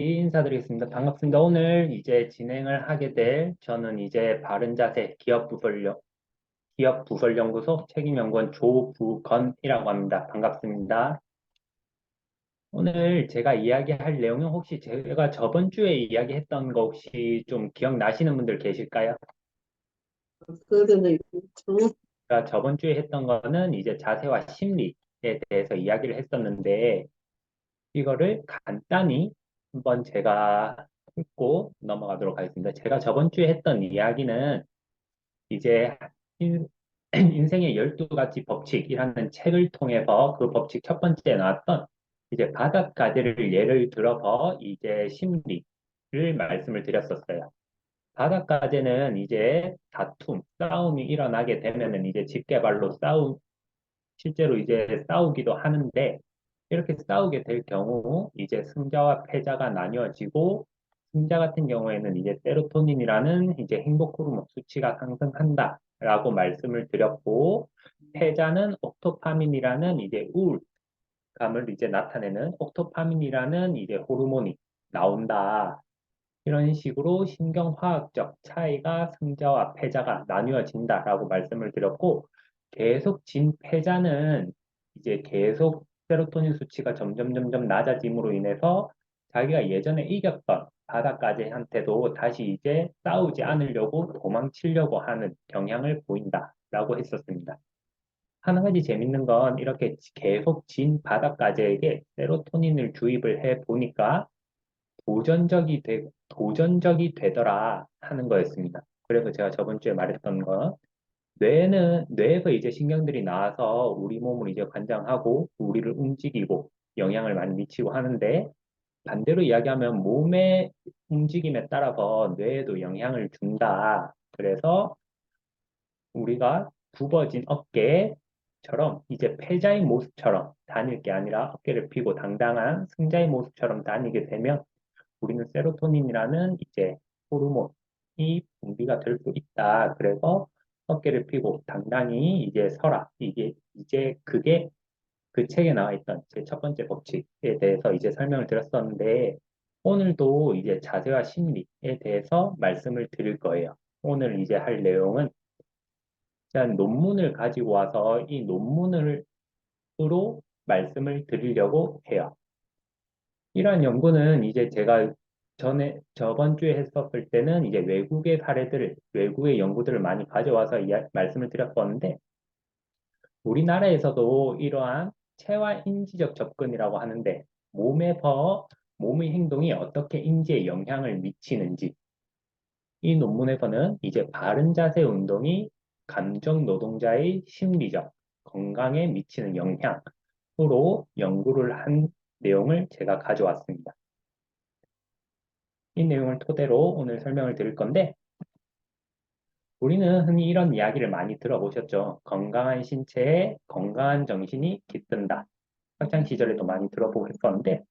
인사드리겠습니다. 반갑습니다. 오늘 이제 진행을 하게 될 저는 이제 바른자세 기업부설연구소 책임연구원 조부건이라고 합니다. 반갑습니다. 오늘 제가 이야기할 내용은 혹시 제가 저번 주에 이야기했던 거 혹시 좀 기억나시는 분들 계실까요? 그러면은 제가 저번 주에 했던 거는 이제 자세와 심리에 대해서 이야기를 했었는데 이거를 간단히 한번 제가 짚고 넘어가도록 하겠습니다. 제가 저번 주에 했던 이야기는 이제 인, 인생의 12가지 법칙이라는 책을 통해서 그 법칙 첫 번째에 나왔던 이제 바닷가재를 예를 들어서 이제 심리를 말씀을 드렸었어요. 바닷가재는 이제 싸움이 일어나게 되면은 이제 직계발로 실제로 이제 싸우기도 하는데, 이렇게 싸우게 될 경우, 이제 승자와 패자가 나뉘어지고, 승자 같은 경우에는 이제 세로토닌이라는 이제 행복 호르몬 수치가 상승한다라고 말씀을 드렸고, 패자는 옥토파민이라는 이제 우울감을 이제 나타내는 옥토파민이라는 이제 호르몬이 나온다. 이런 식으로 신경화학적 차이가 승자와 패자가 나뉘어진다라고 말씀을 드렸고, 계속 진 패자는 이제 계속 세로토닌 수치가 점점 낮아짐으로 인해서 자기가 예전에 이겼던 바닷가재한테도 다시 이제 싸우지 않으려고 도망치려고 하는 경향을 보인다라고 했었습니다. 한 가지 재밌는 건 이렇게 계속 진 바닷가재에게 세로토닌을 주입을 해 보니까 도전적이 되더라 하는 거였습니다. 그래서 제가 저번 주에 말했던 건 뇌에서 이제 신경들이 나와서 우리 몸을 이제 관장하고 우리를 움직이고 영향을 많이 미치고 하는데, 반대로 이야기하면 몸의 움직임에 따라서 뇌에도 영향을 준다. 그래서 우리가 굽어진 어깨처럼 이제 패자의 모습처럼 다닐 게 아니라 어깨를 펴고 당당한 승자의 모습처럼 다니게 되면 우리는 세로토닌이라는 이제 호르몬이 분비가 될 수 있다. 그래서 어깨를 펴고 당당히 이제 서라. 이게 이제 그게 그 책에 나와 있던 제 첫 번째 법칙에 대해서 이제 설명을 드렸었는데, 오늘도 이제 자세와 심리에 대해서 말씀을 드릴 거예요. 오늘 이제 할 내용은 일단 논문을 가지고 와서 이 논문으로 말씀을 드리려고 해요. 이러한 연구는 이제 제가 저번 주에 했었을 때는 이제 외국의 연구들을 많이 가져와서 말씀을 드렸었는데, 우리나라에서도 이러한 체화 인지적 접근이라고 하는데, 몸에서 몸의 행동이 어떻게 인지에 영향을 미치는지, 이 논문에서는 이제 바른 자세 운동이 감정 노동자의 심리적 건강에 미치는 영향으로 연구를 한 내용을 제가 가져왔습니다. 이 내용을 토대로 오늘 설명을 드릴 건데, 우리는 흔히 이런 이야기를 많이 들어보셨죠. 건강한 신체에 건강한 정신이 깃든다. 학창 시절에도 많이 들어보고 했었는데,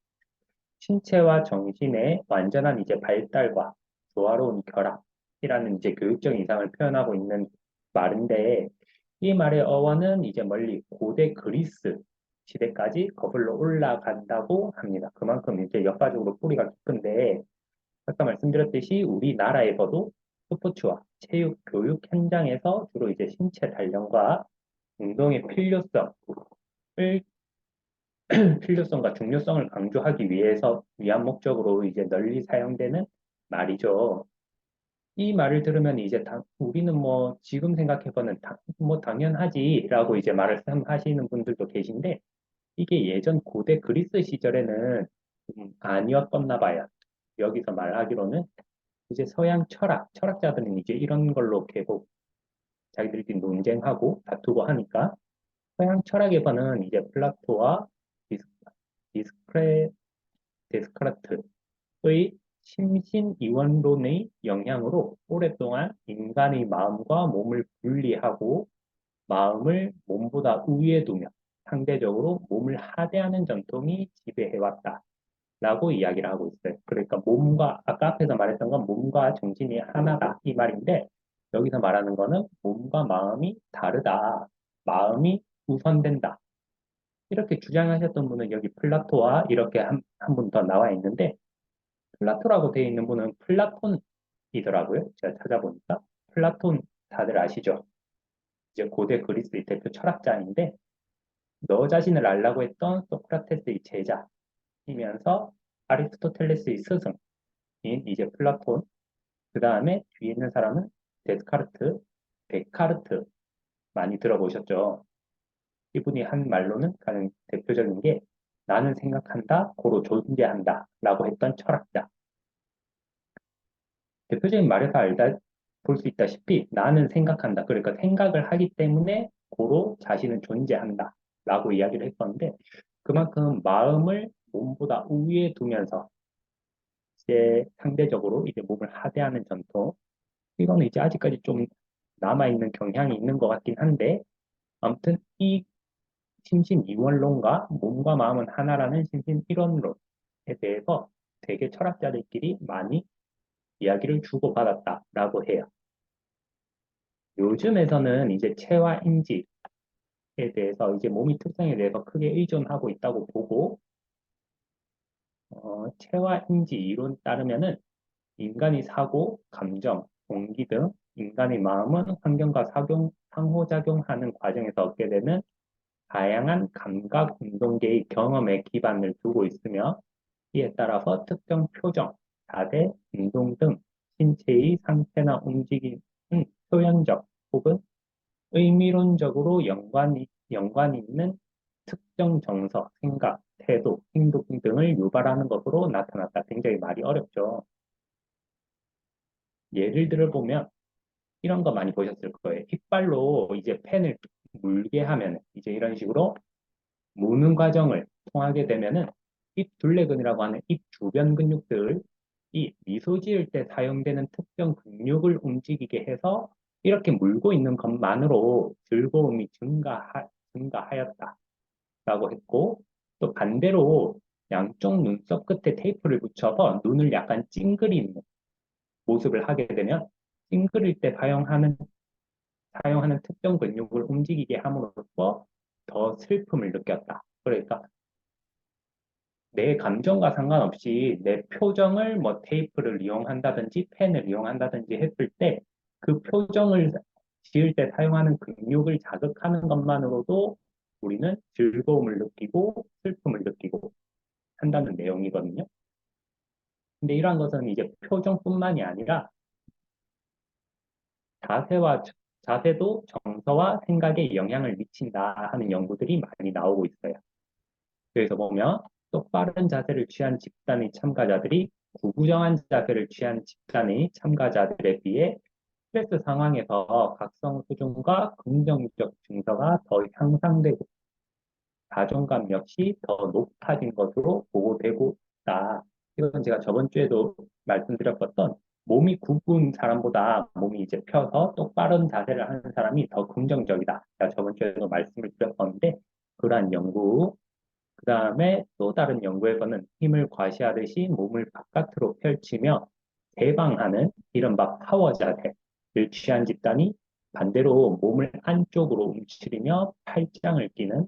신체와 정신의 완전한 이제 발달과 조화로운 결합이라는 이제 교육적 이상을 표현하고 있는 말인데, 이 말의 어원은 이제 멀리 고대 그리스 시대까지 거슬러 올라간다고 합니다. 그만큼 이제 역사적으로 뿌리가 깊은데, 아까 말씀드렸듯이 우리나라에서도 스포츠와 체육 교육 현장에서 주로 이제 신체 단련과 운동의 필요성과 중요성을 강조하기 위한 목적으로 이제 널리 사용되는 말이죠. 이 말을 들으면 이제 우리는 뭐 지금 생각해보면 뭐 당연하지라고 이제 하시는 분들도 계신데, 이게 예전 고대 그리스 시절에는 아니었었나 봐요. 여기서 말하기로는 이제 서양 철학자들은 이제 이런 걸로 계속 자기들끼리 논쟁하고 다투고 하니까, 서양 철학에서는 이제 플라토와 디스, 디스크레, 데스카르트의 심신이원론의 영향으로 오랫동안 인간의 마음과 몸을 분리하고 마음을 몸보다 우위에 두며 상대적으로 몸을 하대하는 전통이 지배해왔다. 라고 이야기를 하고 있어요. 그러니까 아까 앞에서 말했던 건 몸과 정신이 하나다. 이 말인데, 여기서 말하는 거는 몸과 마음이 다르다. 마음이 우선된다. 이렇게 주장하셨던 분은 여기 플라토와 이렇게 한 분 더 나와 있는데, 플라토라고 되어 있는 분은 플라톤이더라고요. 제가 찾아보니까. 플라톤 다들 아시죠? 이제 고대 그리스의 대표 철학자인데 너 자신을 알라고 했던 소크라테스의 제자이면서 아리스토텔레스의 스승인 이제 플라톤. 그 다음에 뒤에 있는 사람은 데스카르트, 데카르트 많이 들어보셨죠? 이분이 한 말로는 가장 대표적인 게 나는 생각한다, 고로 존재한다 라고 했던 철학자. 대표적인 말에서 알다 볼 수 있다시피 나는 생각한다. 그러니까 생각을 하기 때문에 고로 자신은 존재한다 라고 이야기를 했었는데 그만큼 마음을 몸보다 우위에 두면서 이제 상대적으로 이제 몸을 하대하는 전통 이거는 이제 아직까지 좀 남아있는 경향이 있는 것 같긴 한데 아무튼 이 심신이원론과 몸과 마음은 하나라는 심신이원론에 대해서 되게 철학자들끼리 많이 이야기를 주고받았다라고 해요. 요즘에서는 이제 체와 인지에 대해서 이제 몸의 특성에 대해서 크게 의존하고 있다고 보고 체와 인지 이론 따르면은 인간의 사고, 감정, 동기 등 인간의 마음은 환경과 상호작용하는 과정에서 얻게 되는 다양한 감각 운동계의 경험에 기반을 두고 있으며 이에 따라서 특정 표정, 자세, 운동 등 신체의 상태나 움직임은 표현적 혹은 의미론적으로 연관 있는 특정 정서, 생각, 태도, 행동 등을 유발하는 것으로 나타났다. 굉장히 말이 어렵죠. 예를 들어 보면 이런 거 많이 보셨을 거예요. 깃발로 이제 펜을 물게 하면 이제 이런 식으로 무는 과정을 통하게 되면은 입 둘레근이라고 하는 입 주변 근육들, 이 미소 지을 때 사용되는 특정 근육을 움직이게 해서 이렇게 물고 있는 것만으로 즐거움이 증가하였다라고 했고, 또 반대로 양쪽 눈썹 끝에 테이프를 붙여서 눈을 약간 찡그리는 모습을 하게 되면 찡그릴 때 사용하는 특정 근육을 움직이게 함으로써 더 슬픔을 느꼈다. 그러니까 내 감정과 상관없이 내 표정을 뭐 테이프를 이용한다든지 펜을 이용한다든지 했을 때 그 표정을 지을 때 사용하는 근육을 자극하는 것만으로도 우리는 즐거움을 느끼고 슬픔을 느끼고 한다는 내용이거든요. 근데 이러한 것은 이제 표정뿐만이 아니라 자세와 자세도 정서와 생각에 영향을 미친다 하는 연구들이 많이 나오고 있어요. 그래서 보면 똑바른 자세를 취한 집단의 참가자들이 구부정한 자세를 취한 집단의 참가자들에 비해 스트레스 상황에서 각성 수준과 긍정적 증서가 더 향상되고 자존감 역시 더 높아진 것으로 보고되고 있다. 이건 제가 저번 주에도 말씀드렸었던 몸이 굽은 사람보다 몸이 이제 펴서 똑바른 자세를 하는 사람이 더 긍정적이다. 제가 저번 주에도 말씀을 드렸었는데 그러한 연구 그 다음에 또 다른 연구에서는 힘을 과시하듯이 몸을 바깥으로 펼치며 개방하는 이른바 파워 자세를 취한 집단이 반대로 몸을 안쪽으로 움츠리며 팔짱을 끼는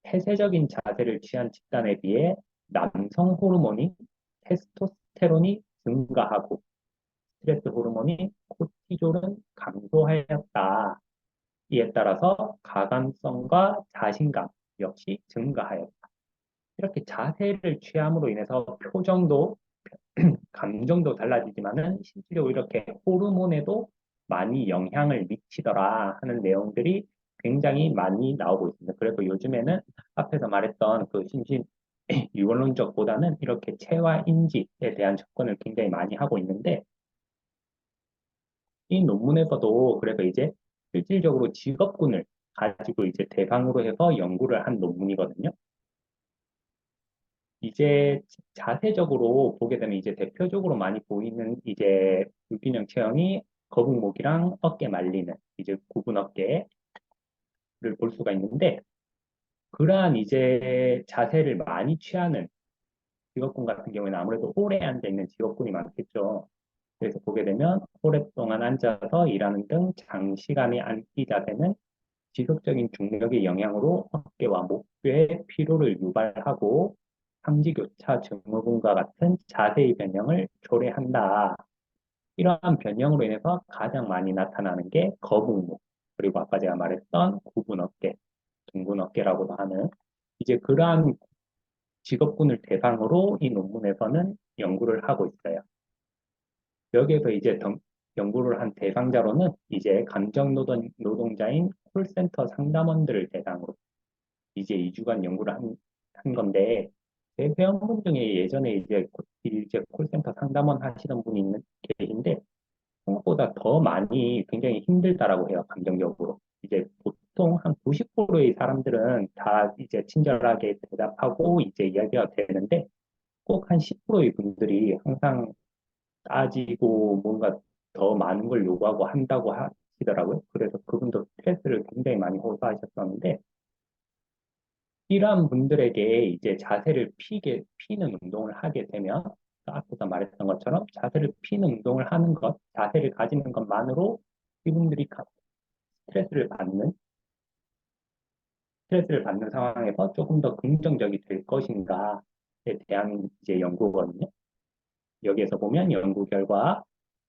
폐쇄적인 자세를 취한 집단에 비해 남성 호르몬이 테스토스테론이 증가하고 스트레스 호르몬이 코티졸은 감소하였다. 이에 따라서 가감성과 자신감 역시 증가하였다. 이렇게 자세를 취함으로 인해서 표정도 감정도 달라지지만은 실제로 이렇게 호르몬에도 많이 영향을 미치더라 하는 내용들이 굉장히 많이 나오고 있습니다. 그래서 요즘에는 앞에서 말했던 그 심신 유언론적보다는 이렇게 체화 인지에 대한 접근을 굉장히 많이 하고 있는데 이 논문에서도 그래서 이제 실질적으로 직업군을 가지고 이제 대상으로 해서 연구를 한 논문이거든요. 이제 자세적으로 보게 되면 이제 대표적으로 많이 보이는 이제 불균형 체형이 거북목이랑 어깨 말리는 이제 굽은 어깨를 볼 수가 있는데 그러한 이제 자세를 많이 취하는 직업군 같은 경우에는 아무래도 오래 앉아 있는 직업군이 많겠죠. 그래서 보게 되면 오랫동안 앉아서 일하는 등 장시간의 앉기 자세는 지속적인 중력의 영향으로 어깨와 목뼈의 피로를 유발하고 삼지교차 증후군과 같은 자세의 변형을 초래한다. 이러한 변형으로 인해서 가장 많이 나타나는 게 거북목, 그리고 아까 제가 말했던 구분 어깨, 둥근 어깨라고도 하는 이제 그러한 직업군을 대상으로 이 논문에서는 연구를 하고 있어요. 여기에서 이제 연구를 한 대상자로는 이제 노동자인 콜센터 상담원들을 대상으로 이제 2주간 연구를 한 건데, 제 회원분 중에 예전에 이제 콜센터 상담원 하시던 분이 계신데, 생각보다 더 많이 굉장히 힘들다라고 해요, 감정적으로. 이제 보통 한 90%의 사람들은 다 이제 친절하게 대답하고 이제 이야기가 되는데, 꼭 한 10%의 분들이 항상 따지고 뭔가 더 많은 걸 요구하고 한다고 하시더라고요. 그래서 그분도 스트레스를 굉장히 많이 호소하셨었는데, 이러한 분들에게 이제 피는 운동을 하게 되면, 앞서서 말했던 것처럼 자세를 피는 운동을 하는 것, 자세를 가지는 것만으로 이분들이 스트레스를 받는, 스트레스를 받는 상황에서 조금 더 긍정적이 될 것인가에 대한 이제 연구거든요. 여기에서 보면 연구 결과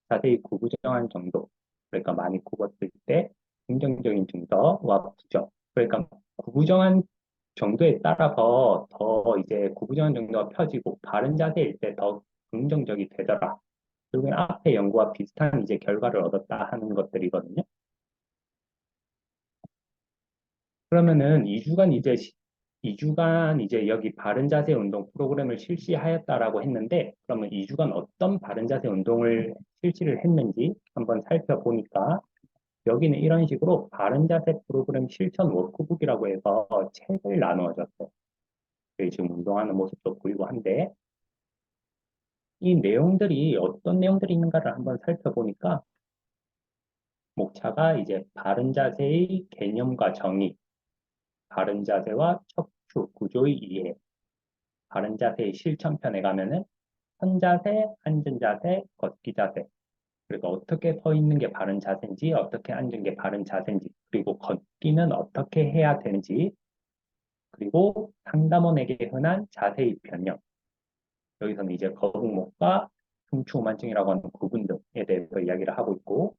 자세히 구부정한 정도, 그러니까 많이 굽었을 때 긍정적인 증서와 부정, 그러니까 구부정한 정도에 따라서 더 이제 구부정한 정도가 펴지고 바른 자세일 때 더 긍정적이 되더라. 결국엔 앞에 연구와 비슷한 이제 결과를 얻었다 하는 것들이거든요. 그러면은 2주간 이제 여기 바른 자세 운동 프로그램을 실시하였다라고 했는데, 그러면 2주간 어떤 바른 자세 운동을 실시를 했는지 한번 살펴보니까, 여기는 이런 식으로 바른 자세 프로그램 실천 워크북이라고 해서 책을 나누어 줬어요. 지금 운동하는 모습도 보이고 한데, 이 내용들이 어떤 내용들이 있는가를 한번 살펴보니까, 목차가 이제 바른 자세의 개념과 정의, 바른 자세와 척추 구조의 이해, 바른 자세의 실천편에 가면은 선자세, 앉은 자세, 걷기 자세, 그리고 어떻게 서 있는 게 바른 자세인지, 어떻게 앉은 게 바른 자세인지, 그리고 걷기는 어떻게 해야 되는지, 그리고 상담원에게 흔한 자세의 변형. 여기서는 이제 거북목과 흉추우만증이라고 하는 구분 등에 대해서 이야기를 하고 있고,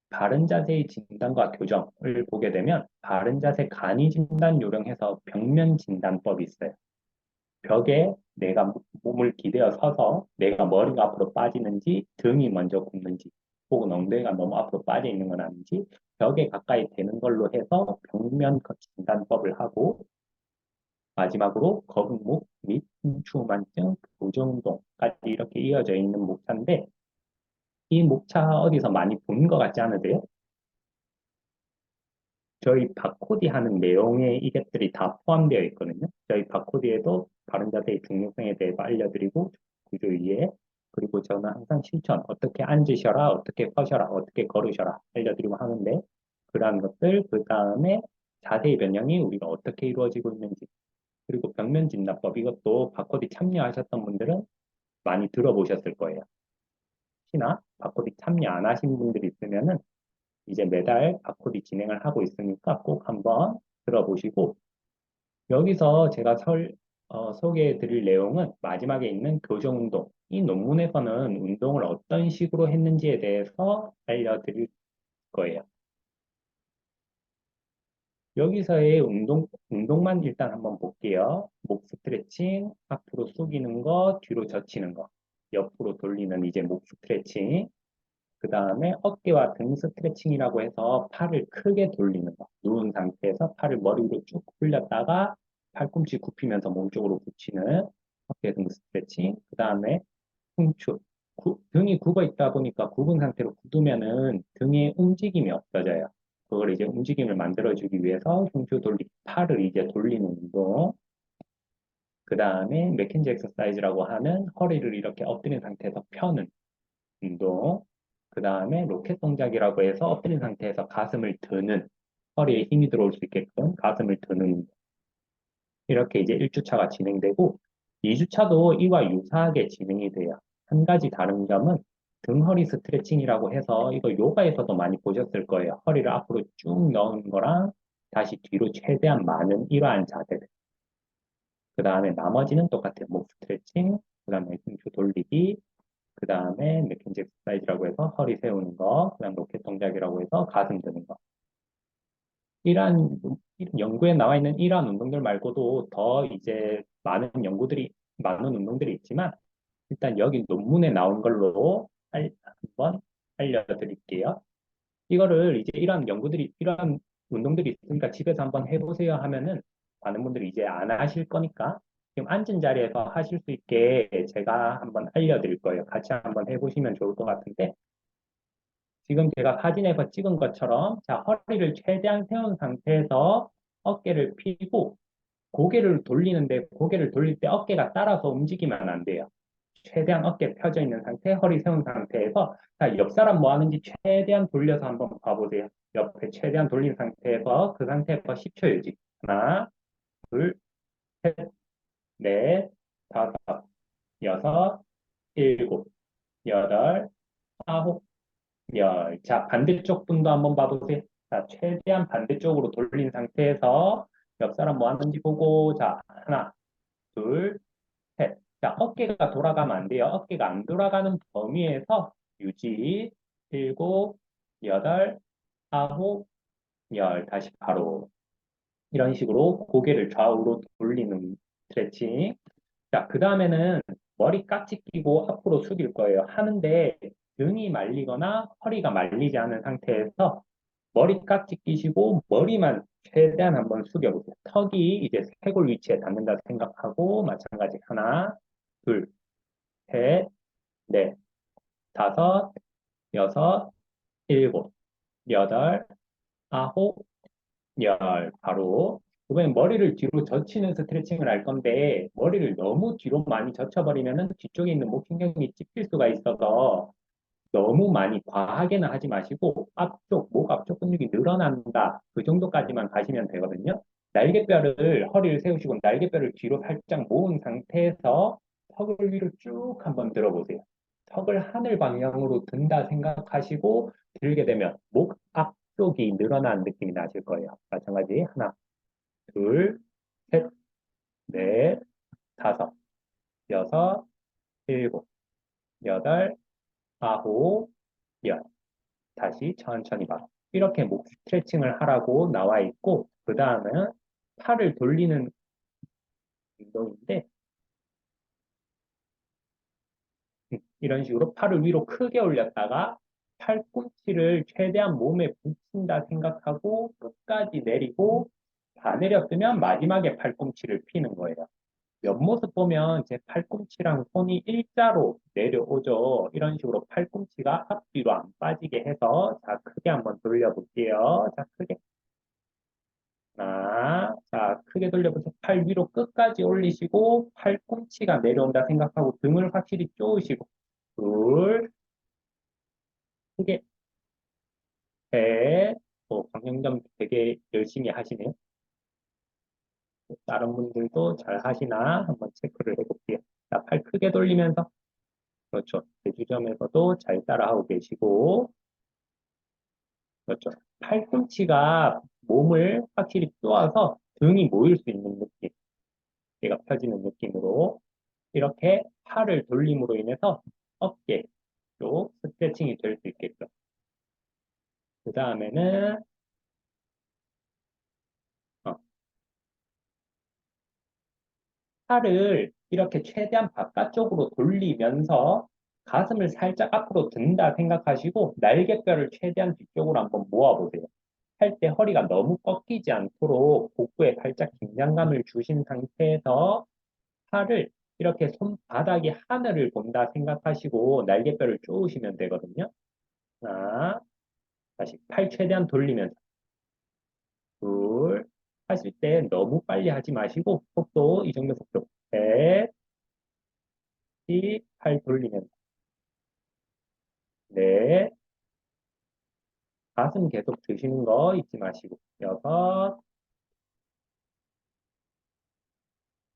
바른 자세의 진단과 교정을 보게 되면 바른 자세 간이 진단 요령해서 벽면 진단법이 있어요. 벽에 내가 몸을 기대어 서서 내가 머리가 앞으로 빠지는지 등이 먼저 굽는지 혹은 엉덩이가 너무 앞으로 빠져 있는 건 아닌지 벽에 가까이 되는 걸로 해서 벽면 진단법을 하고, 마지막으로 거북목 및 흉추만증 교정운동까지 이렇게 이어져 있는 목차인데, 이 목차 어디서 많이 본 것 같지 않으세요? 저희 바코디 하는 내용에 이것들이 다 포함되어 있거든요. 저희 바코디에도 바른 자세의 중요성에 대해서 알려드리고, 구조 이해, 그리고 저는 항상 실천, 어떻게 앉으셔라, 어떻게 서셔라, 어떻게 걸으셔라 알려드리고 하는데, 그러한 것들, 그 다음에 자세의 변형이 우리가 어떻게 이루어지고 있는지, 그리고 벽면 진단법, 이것도 바코디 참여하셨던 분들은 많이 들어보셨을 거예요. 혹시나 바코디 참여 안 하신 분들이 있으면은 이제 매달 바코디 진행을 하고 있으니까 꼭 한번 들어보시고, 여기서 제가 소개해 드릴 내용은 마지막에 있는 교정운동. 이 논문에서는 운동을 어떤 식으로 했는지에 대해서 알려드릴 거예요. 여기서의 운동만 일단 한번 볼게요. 목 스트레칭, 앞으로 숙이는 거, 뒤로 젖히는 거, 옆으로 돌리는 이제 목 스트레칭, 그 다음에 어깨와 등 스트레칭이라고 해서 팔을 크게 돌리는 거. 누운 상태에서 팔을 머리 위로 쭉 올렸다가 팔꿈치 굽히면서 몸 쪽으로 붙이는 어깨 등 스트레칭. 그 다음에 흉추. 등이 굽어 있다 보니까 굽은 상태로 굳으면은 등의 움직임이 없어져요. 그걸 이제 움직임을 만들어주기 위해서 흉추 돌리기, 팔을 이제 돌리는 운동. 그 다음에 맥켄지 엑서사이즈라고 하는 허리를 이렇게 엎드린 상태에서 펴는 운동. 그 다음에 로켓 동작이라고 해서 엎드린 상태에서 가슴을 드는, 허리에 힘이 들어올 수 있게끔 가슴을 드는 운동. 이렇게 이제 1주차가 진행되고, 2주차도 이와 유사하게 진행이 돼요. 한 가지 다른 점은 등 허리 스트레칭이라고 해서 이거 요가에서도 많이 보셨을 거예요. 허리를 앞으로 쭉 넣은 거랑 다시 뒤로 최대한 많은 이러한 자세들. 그 다음에 나머지는 똑같아요. 목 스트레칭, 그 다음에 등초 돌리기, 그 다음에 맥킨지 엑서사이즈라고 해서 허리 세우는 거, 그 다음 로켓 동작이라고 해서 가슴 드는 거. 이러한 연구에 나와 있는 이러한 운동들 말고도 더 이제 많은 운동들이 있지만 일단 여기 논문에 나온 걸로 한번 알려드릴게요. 이거를 이제 이러한 운동들이 있으니까 집에서 한번 해보세요 하면은 많은 분들이 이제 안 하실 거니까 지금 앉은 자리에서 하실 수 있게 제가 한번 알려드릴 거예요. 같이 한번 해보시면 좋을 것 같은데 지금 제가 사진에서 찍은 것처럼 자, 허리를 최대한 세운 상태에서 어깨를 펴고 고개를 돌릴 때 어깨가 따라서 움직이면 안 돼요. 최대한 어깨 펴져 있는 상태, 허리 세운 상태에서 자, 옆 사람 뭐 하는지 최대한 돌려서 한번 봐보세요. 옆에 최대한 돌린 상태에서 그 상태에서 10초 유지. 하나, 둘, 셋, 넷, 다섯, 여섯, 일곱, 여덟, 아홉, 열. 자, 반대쪽 분도 한번 봐보세요. 자, 최대한 반대쪽으로 돌린 상태에서 옆 사람 뭐 하는지 보고 자, 하나, 둘, 셋. 자, 어깨가 돌아가면 안 돼요. 어깨가 안 돌아가는 범위에서 유지. 일곱, 여덟, 아홉, 열. 다시 바로. 이런 식으로 고개를 좌우로 돌리는 스트레칭. 자, 그 다음에는 머리 깍지 끼고 앞으로 숙일 거예요. 하는데 등이 말리거나 허리가 말리지 않은 상태에서 머리 깍지 끼시고 머리만 최대한 한번 숙여보세요. 턱이 이제 쇄골 위치에 닿는다 생각하고 마찬가지 하나, 둘, 셋, 넷, 다섯, 여섯, 일곱, 여덟, 아홉, 열. 바로 이번엔 머리를 뒤로 젖히는 스트레칭을 할 건데 머리를 너무 뒤로 많이 젖혀버리면은 뒤쪽에 있는 목신경이 찝힐 수가 있어서 너무 많이 과하게는 하지 마시고 목 앞쪽 근육이 늘어난다. 그 정도까지만 가시면 되거든요. 허리를 세우시고 날개뼈를 뒤로 살짝 모은 상태에서 턱을 위로 쭉 한번 들어보세요. 턱을 하늘 방향으로 든다 생각하시고 들게 되면 목 앞쪽이 늘어나는 느낌이 나실 거예요. 마찬가지 하나, 둘, 셋, 넷, 다섯, 여섯, 일곱, 여덟, 아홉, 열. 다시 천천히 봐. 이렇게 목 스트레칭을 하라고 나와 있고, 그 다음은 팔을 돌리는 운동인데, 이런 식으로 팔을 위로 크게 올렸다가 팔꿈치를 최대한 몸에 붙인다 생각하고 끝까지 내리고 다 내렸으면 마지막에 팔꿈치를 피는 거예요. 옆모습 보면 제 팔꿈치랑 손이 일자로 내려오죠. 이런 식으로 팔꿈치가 앞뒤로 안 빠지게 해서 자, 크게 한번 돌려볼게요. 자, 크게. 하나, 자, 크게 돌려보세요. 팔 위로 끝까지 올리시고, 팔꿈치가 내려온다 생각하고, 등을 확실히 쪼으시고, 둘, 크게, 셋, 방향점 되게 열심히 하시네요. 다른 분들도 잘 하시나 한번 체크를 해볼게요. 자, 팔 크게 돌리면서, 그렇죠. 대주점에서도 잘 따라하고 계시고, 그렇죠. 팔꿈치가 몸을 확실히 쪼아서 등이 모일 수 있는 느낌, 얘가 펴지는 느낌으로 이렇게 팔을 돌림으로 인해서 어깨 쪽 스트레칭이 될 수 있겠죠. 그 다음에는 팔을 이렇게 최대한 바깥쪽으로 돌리면서 가슴을 살짝 앞으로 든다 생각하시고 날개뼈를 최대한 뒤쪽으로 한번 모아보세요. 할 때 허리가 너무 꺾이지 않도록 복부에 살짝 긴장감을 주신 상태에서 팔을 이렇게 손바닥이 하늘을 본다 생각하시고 날개뼈를 쪼으시면 되거든요. 하나, 다시 팔 최대한 돌리면서 둘, 하실 때 너무 빨리 하지 마시고 속도 이 정도 속도 셋, 팔 돌리면서 넷, 가슴 계속 드시는 거 잊지 마시고 여섯,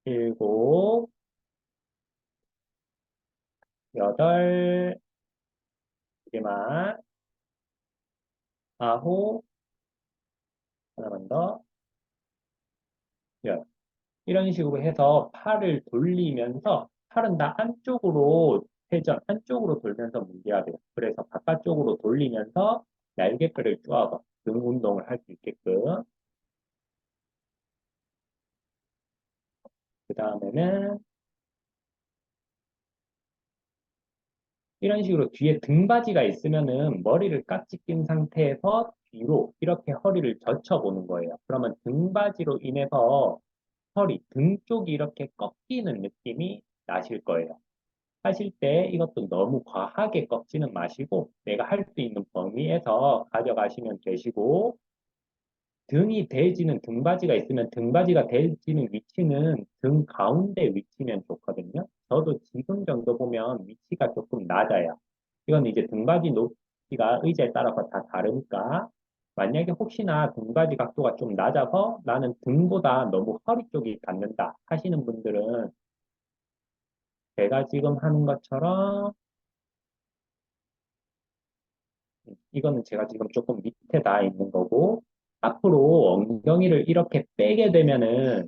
일곱, 여덟, 개만 아홉, 하나만 더, 열. 이런 식으로 해서 팔을 돌리면서 팔은 다 안쪽으로 회전, 안쪽으로 돌면서 문제가 돼요. 그래서 바깥쪽으로 돌리면서 날개뼈를 쪼아서 등 운동을 할 수 있게끔. 그 다음에는 이런 식으로 뒤에 등받이가 있으면은 머리를 깍지 낀 상태에서 뒤로 이렇게 허리를 젖혀보는 거예요. 그러면 등받이로 인해서 허리, 등 쪽이 이렇게 꺾이는 느낌이 나실 거예요. 하실 때 이것도 너무 과하게 꺾지는 마시고 내가 할 수 있는 범위에서 가져가시면 되시고 등이 대지는 등받이가 있으면 등받이가 대지는 위치는 등 가운데 위치면 좋거든요. 저도 지금 정도 보면 위치가 조금 낮아요. 이건 이제 등받이 높이가 의자에 따라서 다 다르니까 만약에 혹시나 등받이 각도가 좀 낮아서 나는 등보다 너무 허리 쪽이 닿는다 하시는 분들은 제가 지금 하는 것처럼 이거는 제가 지금 조금 밑에 닿아 있는 거고 앞으로 엉덩이를 이렇게 빼게 되면은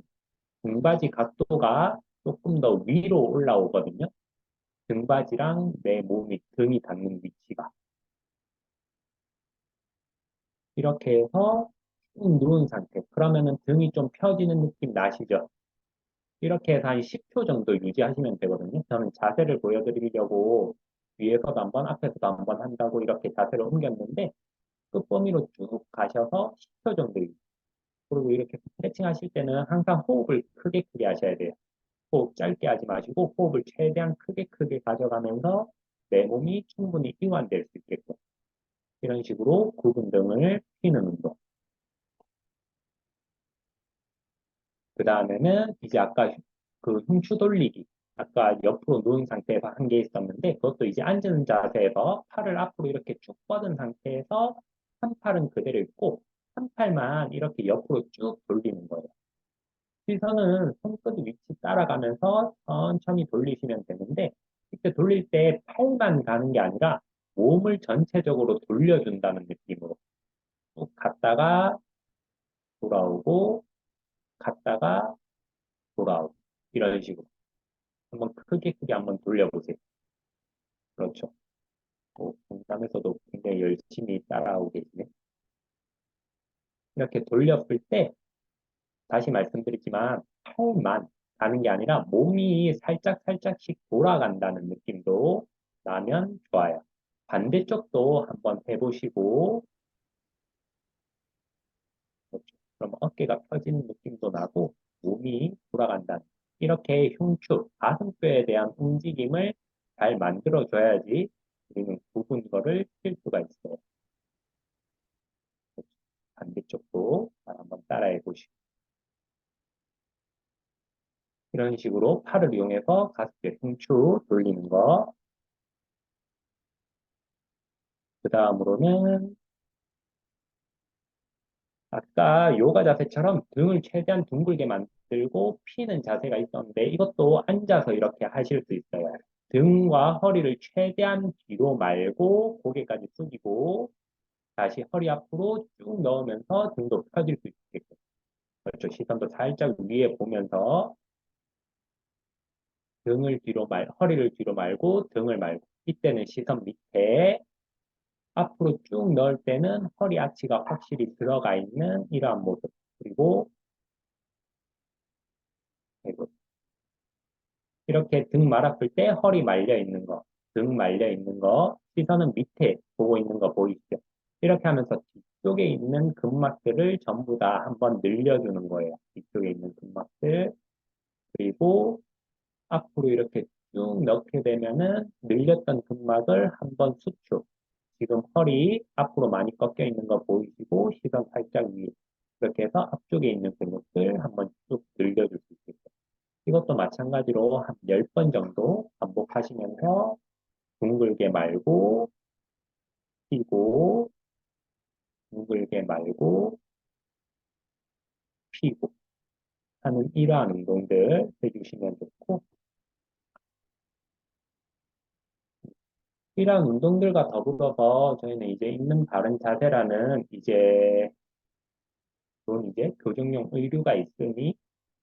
등받이 각도가 조금 더 위로 올라오거든요. 등받이랑 내 몸이 등이 닿는 위치가 이렇게 해서 쭉 누운 상태. 그러면은 등이 좀 펴지는 느낌 나시죠? 이렇게 해서 한 10초 정도 유지하시면 되거든요. 저는 자세를 보여드리려고 위에서도 한번 앞에서도 한번 한다고 이렇게 자세를 옮겼는데 끝범위로 쭉 가셔서 10초 정도 유지. 그리고 이렇게 스트레칭 하실 때는 항상 호흡을 크게 크게 하셔야 돼요. 호흡 짧게 하지 마시고 호흡을 최대한 크게 크게 가져가면서 내 몸이 충분히 이완될 수 있게끔 이런 식으로 굽은 등을 펴는 운동. 그 다음에는 이제 아까 그 흉추 돌리기. 아까 옆으로 누운 상태에서 한 게 있었는데 그것도 이제 앉은 자세에서 팔을 앞으로 이렇게 쭉 뻗은 상태에서 한 팔은 그대로 있고 한 팔만 이렇게 옆으로 쭉 돌리는 거예요. 시선은 손끝 위치 따라가면서 천천히 돌리시면 되는데, 이때 돌릴 때 팔만 가는 게 아니라 몸을 전체적으로 돌려준다는 느낌으로 쭉 갔다가 돌아오고, 갔다가 돌아오고, 이런 식으로. 한번 크게 크게 한번 돌려보세요. 그렇죠. 공감에서도 굉장히 열심히 따라오고 계시네. 이렇게 돌렸을 때, 다시 말씀드리지만, 팔만 가는 게 아니라 몸이 살짝 살짝씩 돌아간다는 느낌도 나면 좋아요. 반대쪽도 한번 해보시고, 그렇죠. 그럼 어깨가 펴지는 느낌도 나고, 몸이 돌아간다는. 이렇게 흉추, 가슴뼈에 대한 움직임을 잘 만들어줘야지 우리는 굽은 거를 칠 수가 있어요. 그렇죠. 반대쪽도 한번 따라해 보시고. 이런 식으로 팔을 이용해서 가슴뼈 흉추 돌리는 거. 그 다음으로는 아까 요가 자세처럼 등을 최대한 둥글게 만들고 피는 자세가 있었는데 이것도 앉아서 이렇게 하실 수 있어요. 등과 허리를 최대한 뒤로 말고 고개까지 숙이고 다시 허리 앞으로 쭉 넣으면서 등도 펴질 수 있게끔. 그렇죠. 시선도 살짝 위에 보면서 등을 뒤로 허리를 뒤로 말고 등을 말고 이때는 시선 밑에 앞으로 쭉 넣을 때는 허리 아치가 확실히 들어가 있는 이러한 모습. 그리고 이렇게 등 말았을 때 허리 말려 있는 거, 등 말려 있는 거, 시선은 밑에 보고 있는 거 보이시죠? 이렇게 하면서 뒤쪽에 있는 근막들을 전부 다 한번 늘려주는 거예요. 뒤쪽에 있는 근막들. 그리고 앞으로 이렇게 쭉 넣게 되면은 늘렸던 근막을 한번 수축. 지금 허리 앞으로 많이 꺾여 있는 거 보이시고 시선 살짝 위에. 이렇게 해서 앞쪽에 있는 근육들 한번 쭉 늘려줄 수 있겠죠. 이것도 마찬가지로 한 10번 정도 반복하시면서 둥글게 말고 피고 둥글게 말고 피고 하는 이러한 운동들 해주시면 좋고 이러한 운동들과 더불어서 저희는 이제 있는 바른 자세라는 이제 교정용 의류가 있으니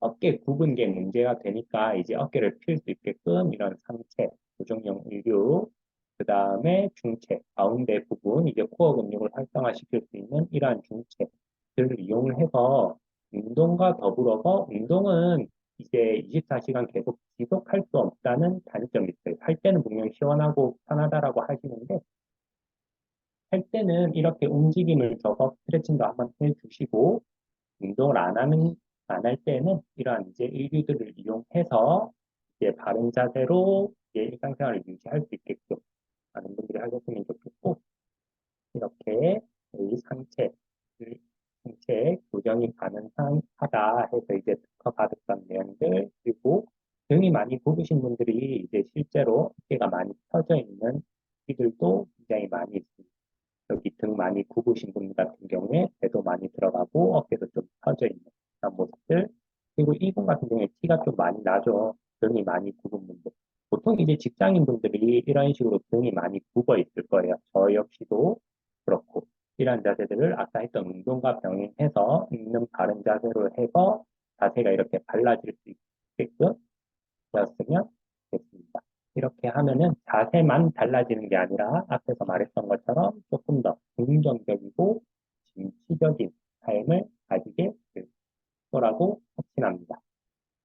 어깨 굽은 게 문제가 되니까 이제 어깨를 필 수 있게끔 이런 상체, 고정형 의류, 그 다음에 중체, 가운데 부분, 이제 코어 근육을 활성화시킬 수 있는 이러한 중체들을 이용을 해서 운동과 더불어서 운동은 이제 24시간 계속 지속할 수 없다는 단점이 있어요. 할 때는 분명 시원하고 편하다라고 하시는데 할 때는 이렇게 움직임을 줘서 스트레칭도 한번 해주시고 운동을 안 할 때는 이러한 이제 의류들을 이용해서 이제 바른 자세로 이제 일상생활을 유지할 수 있게끔 많은 분들이 하셨으면 좋겠고 이렇게 이 상체 교정이 가능하다 해서 이제 특허 받았던 내용들 그리고 등이 많이 굽으신 분들이 이제 실제로 어깨가 많이 펴져 있는 분들도 굉장히 많이 있습니다. 여기 등 많이 굽으신 분 같은 경우에 배도 많이 들어가고 어깨도 좀 펴져 있는 그런 모습들. 그리고 이분 같은 경우에 티가 좀 많이 나죠. 등이 많이 굽은 분들. 보통 이제 직장인 분들이 이런 식으로 등이 많이 굽어 있을 거예요. 저 역시도 그렇고. 이런 자세들을 아까 했던 운동과 병행해서 있는 바른 자세로 해서 자세가 이렇게 발라질 수 있게끔 되었으면 좋겠습니다. 이렇게 하면은 자세만 달라지는 게 아니라 앞에서 말했던 것처럼 조금 더 긍정적이고 진취적인 삶을 가지게 될 거라고 확신합니다.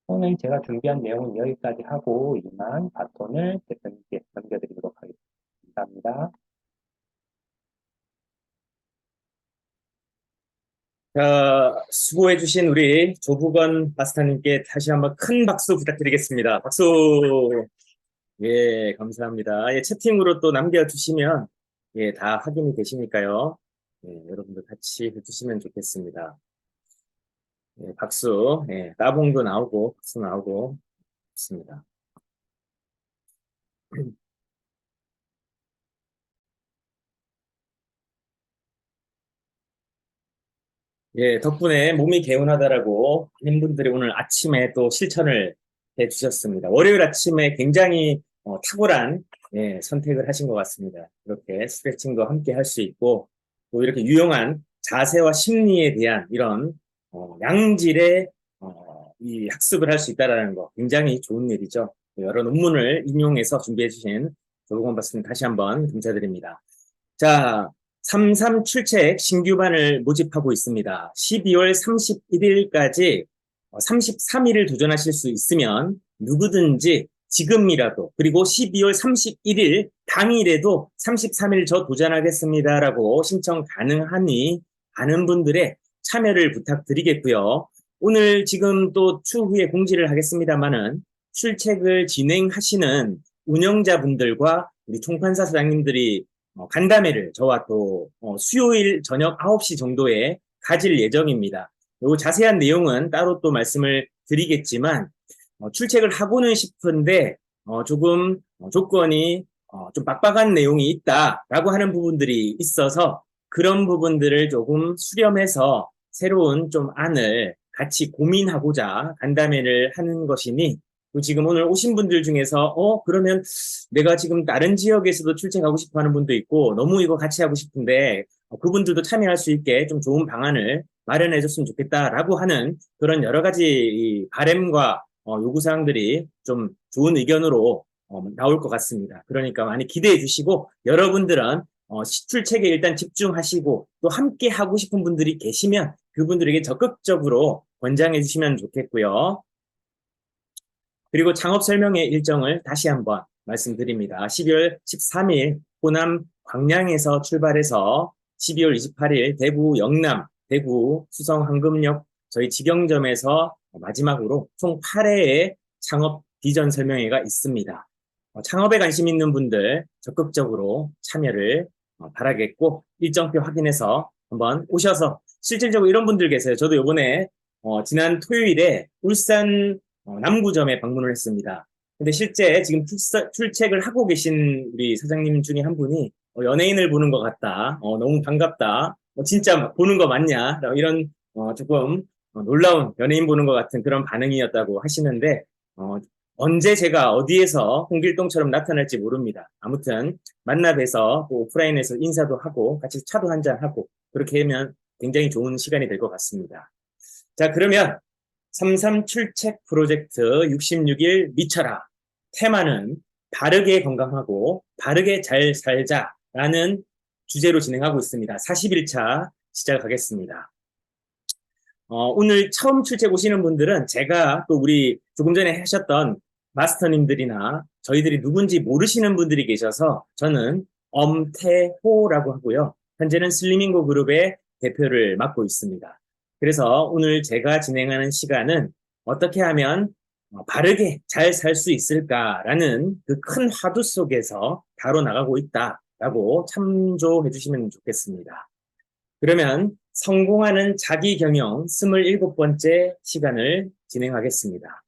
오늘 제가 준비한 내용은 여기까지 하고 이만 바톤을 대표님께 넘겨드리도록 하겠습니다. 감사합니다. 자, 수고해주신 우리 조부건 마스터님께 다시 한번 큰 박수 부탁드리겠습니다. 박수! 예, 감사합니다. 예, 채팅으로 또 남겨주시면, 예, 다 확인이 되시니까요. 예, 여러분들 같이 해주시면 좋겠습니다. 예, 박수, 예, 따봉도 나오고, 박수 나오고, 좋습니다. 예, 덕분에 몸이 개운하다라고 많은 분들이 오늘 아침에 또 실천을 해 주셨습니다. 월요일 아침에 굉장히 탁월한 선택을 하신 것 같습니다. 이렇게 스트레칭도 함께 할 수 있고 또 이렇게 유용한 자세와 심리에 대한 이런 양질의 이 학습을 할 수 있다라는 거 굉장히 좋은 일이죠. 여러 논문을 인용해서 준비해 주신 조동원 박사님 다시 한번 감사드립니다. 자, 33 출첵 신규반을 모집하고 있습니다. 12월 31일까지 33일을 도전하실 수 있으면 누구든지 지금이라도 그리고 12월 31일 당일에도 33일 저 도전하겠습니다라고 신청 가능하니 많은 분들의 참여를 부탁드리겠고요. 오늘 지금 또 추후에 공지를 하겠습니다만은 출첵을 진행하시는 운영자분들과 우리 총판사 사장님들이 간담회를 저와 또 수요일 저녁 9시 정도에 가질 예정입니다. 요 자세한 내용은 따로 또 말씀을 드리겠지만 출첵을 하고는 싶은데 조금 조건이 좀 빡빡한 내용이 있다라고 하는 부분들이 있어서 그런 부분들을 조금 수렴해서 새로운 좀 안을 같이 고민하고자 간담회를 하는 것이니 지금 오늘 오신 분들 중에서 그러면 내가 지금 다른 지역에서도 출첵하고 싶어 하는 분도 있고 너무 이거 같이 하고 싶은데 그분들도 참여할 수 있게 좀 좋은 방안을 마련해 줬으면 좋겠다라고 하는 그런 여러 가지 바램과 요구사항들이 좀 좋은 의견으로 나올 것 같습니다. 그러니까 많이 기대해 주시고 여러분들은 출첵에 일단 집중하시고 또 함께 하고 싶은 분들이 계시면 그분들에게 적극적으로 권장해 주시면 좋겠고요. 그리고 창업 설명회 일정을 다시 한번 말씀드립니다. 12월 13일 호남 광양에서 출발해서 12월 28일 대구 영남, 대구 수성 황금역 저희 직영점에서 마지막으로 총 8회의 창업 비전 설명회가 있습니다. 창업에 관심 있는 분들 적극적으로 참여를 바라겠고 일정표 확인해서 한번 오셔서 실질적으로 이런 분들 계세요. 저도 이번에 지난 토요일에 울산 남구점에 방문을 했습니다. 근데 실제 지금 출첵을 하고 계신 우리 사장님 중에 한 분이 연예인을 보는 것 같다. 너무 반갑다. 진짜 보는 거 맞냐? 이런 조금 놀라운 연예인 보는 것 같은 그런 반응이었다고 하시는데 언제 제가 어디에서 홍길동처럼 나타날지 모릅니다. 아무튼 만나 뵈서 또 오프라인에서 인사도 하고 같이 차도 한잔 하고 그렇게 하면 굉장히 좋은 시간이 될 것 같습니다. 자, 그러면 삼삼 출첵 프로젝트 66일 미쳐라. 테마는 바르게 건강하고 바르게 잘 살자라는 주제로 진행하고 있습니다. 41차 시작하겠습니다. 오늘 처음 출첵 오시는 분들은 제가 또 우리 조금 전에 하셨던 마스터님들이나 저희들이 누군지 모르시는 분들이 계셔서 저는 엄태호라고 하고요. 현재는 슬리밍고 그룹의 대표를 맡고 있습니다. 그래서 오늘 제가 진행하는 시간은 어떻게 하면 바르게 잘 살 수 있을까라는 그 큰 화두 속에서 다뤄나가고 있다라고 참조해 주시면 좋겠습니다. 그러면 성공하는 자기 경영 27번째 시간을 진행하겠습니다.